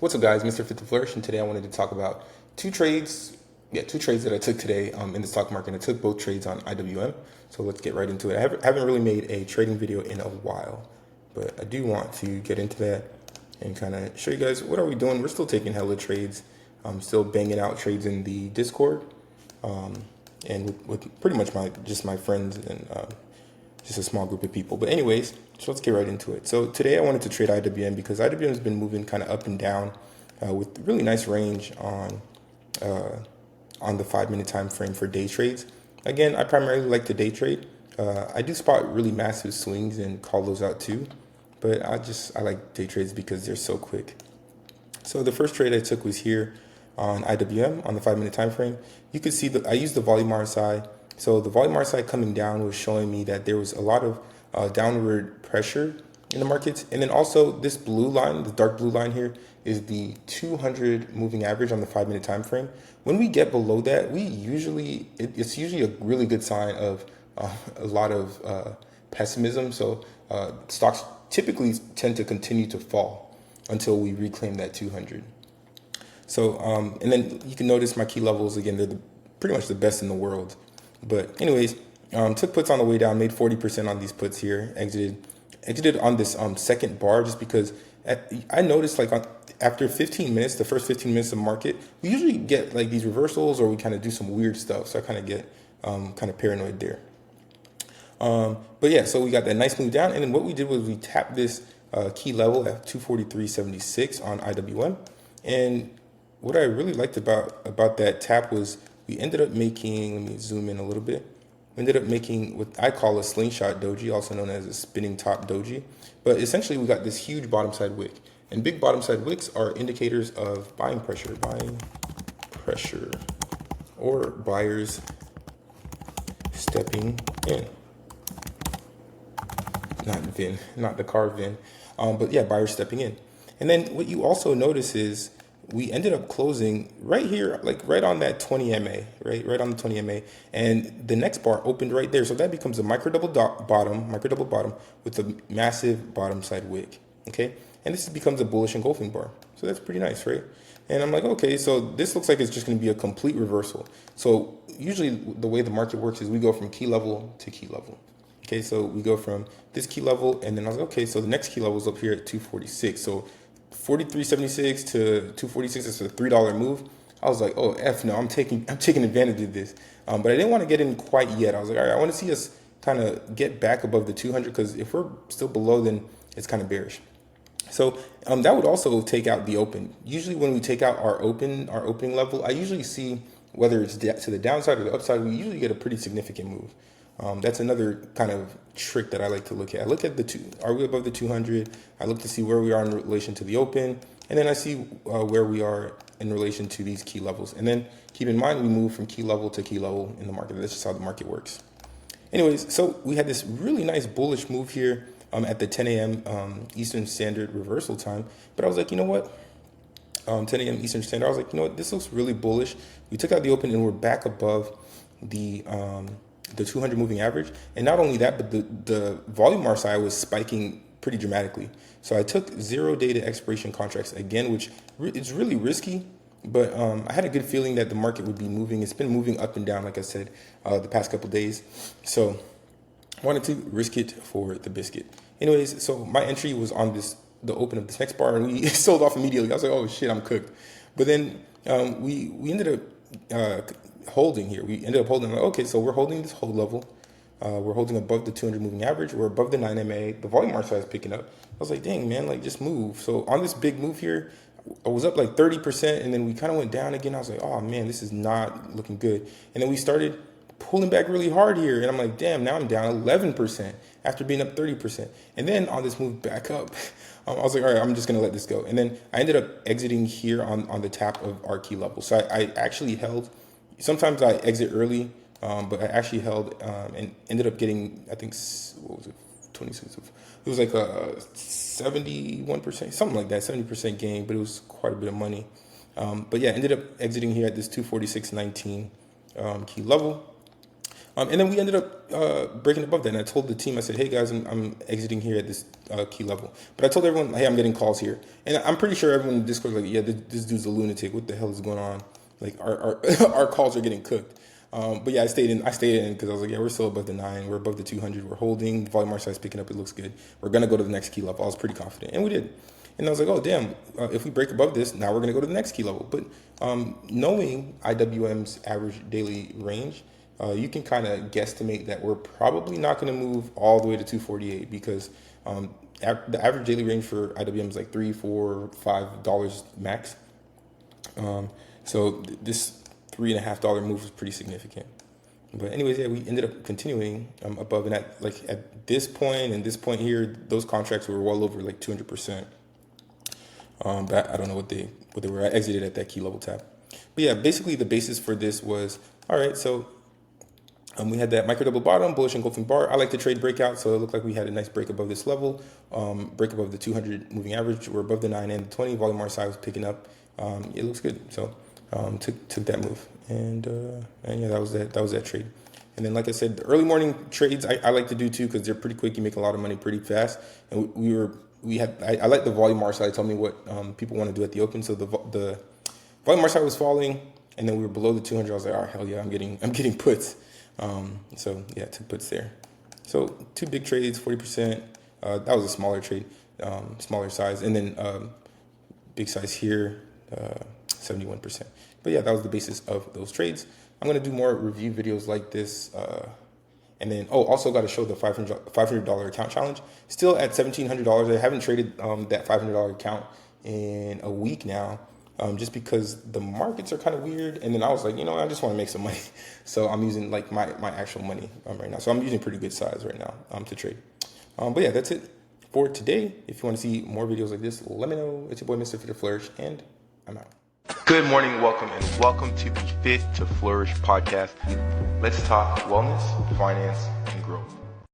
What's up, guys? Mr. Fit to Flourish, and today I wanted to talk about two trades. Two trades that I took today in the stock market. I took both trades on IWM, so let's get right into it. I haven't really made a trading video in a while, but I do want to get into that and kind of show you guys what are we doing. We're still taking hella trades. I'm still banging out trades in the Discord, and with pretty much my friends and just a small group of people. But anyways, so let's get right into it. So today I wanted to trade IWM because IWM has been moving kind of up and down with really nice range on the 5-minute time frame for day trades. Again, I primarily like to day trade. I do spot really massive swings and call those out too, but I like day trades because they're so quick. So the first trade I took was here on IWM on the 5-minute time frame. You could see that I used the volume RSI. So the volume RSI coming down was showing me that there was a lot of downward pressure in the markets. And then also this blue line, the dark blue line here, is the 200 moving average on the 5-minute time frame. When we get below that, it's usually a really good sign of a lot of pessimism. So stocks typically tend to continue to fall until we reclaim that 200. So, and then you can notice my key levels, again, they're pretty much the best in the world. But anyways, took puts on the way down, made 40% on these puts here, exited on this second bar just because I noticed like after 15 minutes, the first 15 minutes of market, we usually get like these reversals or we kind of do some weird stuff. So I kind of get kind of paranoid there. But yeah, so we got that nice move down. And then what we did was we tapped this key level at 243.76 on IWM. And what I really liked about that tap was we ended up making, let me zoom in a little bit. We ended up making what I call a slingshot doji, also known as a spinning top doji. But essentially we got this huge bottom side wick. And big bottom side wicks are indicators of buying pressure, or buyers stepping in. Not the car VIN, but yeah, buyers stepping in. And then what you also notice is we ended up closing right here, like right on that 20 MA, right on the 20 MA, and the next bar opened right there. So that becomes a micro double bottom with a massive bottom side wick. Okay, and this becomes a bullish engulfing bar. So that's pretty nice, right? And I'm like, okay, so this looks like it's just going to be a complete reversal. So usually the way the market works is we go from key level to key level. Okay, so we go from this key level, and then I was like, okay, so the next key level is up here at 246. So 43.76 to 246 is a $3 move. I was like, oh F no, I'm taking advantage of this. But I didn't want to get in quite yet. I was like, all right, I want to see us kind of get back above the 200 because if we're still below, then it's kind of bearish. So that would also take out the open. Usually when we take out our opening level, I usually see whether it's to the downside or the upside, we usually get a pretty significant move. That's another kind of trick that I like to look at. I look at are we above the 200? I look to see where we are in relation to the open, and then I see where we are in relation to these key levels. And then keep in mind, we move from key level to key level in the market. That's just how the market works. Anyways, so we had this really nice bullish move here at the 10 a.m. Eastern Standard reversal time. But I was like, you know what? 10 a.m. Eastern Standard, I was like, you know what? This looks really bullish. We took out the open and we're back above the 200 moving average. And not only that, but the volume RSI was spiking pretty dramatically. So I took 0 day to expiration contracts again, which it's really risky, but I had a good feeling that the market would be moving. It's been moving up and down, like I said, the past couple days. So I wanted to risk it for the biscuit. Anyways, so my entry was on the open of this next bar, and we sold off immediately. I was like, oh shit, I'm cooked. But then we ended up holding here. We ended up holding, like, okay, so we're holding this hold level. We're holding above the 200 moving average. We're above the 9 MA. The volume RSI is picking up. I was like, dang, man, like just move. So on this big move here, I was up like 30%, and then we kind of went down again. I was like, oh man, this is not looking good. And then we started pulling back really hard here, and I'm like, damn, now I'm down 11% after being up 30%. And then on this move back up, I was like, all right, I'm just gonna let this go. And then I ended up exiting here on the tap of our key level. So I actually held. Sometimes I exit early, but I actually held and ended up getting, I think, what was it, 26? It was like a 71%, something like that, 70% gain, but it was quite a bit of money. But yeah, ended up exiting here at this 246.19 key level. And then we ended up breaking above that. And I told the team, I said, hey guys, I'm exiting here at this key level. But I told everyone, hey, I'm getting calls here. And I'm pretty sure everyone in Discord was like, yeah, this dude's a lunatic. What the hell is going on? Like our our calls are getting cooked. But yeah, I stayed in because I was like, yeah, we're still above the 9. We're above the 200. We're holding. The volume market size picking up. It looks good. We're going to go to the next key level. I was pretty confident. And we did. And I was like, oh, damn, if we break above this, now we're going to go to the next key level. But knowing IWM's average daily range, you can kind of guesstimate that we're probably not going to move all the way to 248 because the average daily range for IWM is like $3, $4, $5 max. So this $3.50 move was pretty significant. But anyways, yeah, we ended up continuing above, and at this point and this point here, those contracts were well over like 200%. But I don't know what they were. I exited at that key level tab. But yeah, basically the basis for this was, all right, so we had that micro double bottom, bullish engulfing bar. I like to trade breakout, so it looked like we had a nice break above this level, break above the 200 moving average. We're above the 9 and the 20. Volume market size was picking up. It looks good. So took that move, and yeah, that was that trade. And then, like I said, the early morning trades I like to do too because they're pretty quick. You make a lot of money pretty fast. And I like the volume market size. Tell me what people want to do at the open. So the volume market size was falling, and then we were below the 200. I was like, oh hell yeah, I'm getting puts. So yeah, took puts there. So 2 big trades, 40%. That was a smaller trade, smaller size, and then big size here, 71%. But yeah, that was the basis of those trades. I'm gonna do more review videos like this, and then also got to show the $500 account challenge. Still at $1,700. I haven't traded that $500 account in a week now. Just because the markets are kind of weird. And then I was like, I just want to make some money. So I'm using like my actual money right now. So I'm using pretty good size right now to trade. But yeah, that's it for today. If you want to see more videos like this, let me know. It's your boy, Mr. Fit to Flourish, and I'm out. Good morning, welcome to the Fit to Flourish podcast. Let's talk wellness, finance, and growth.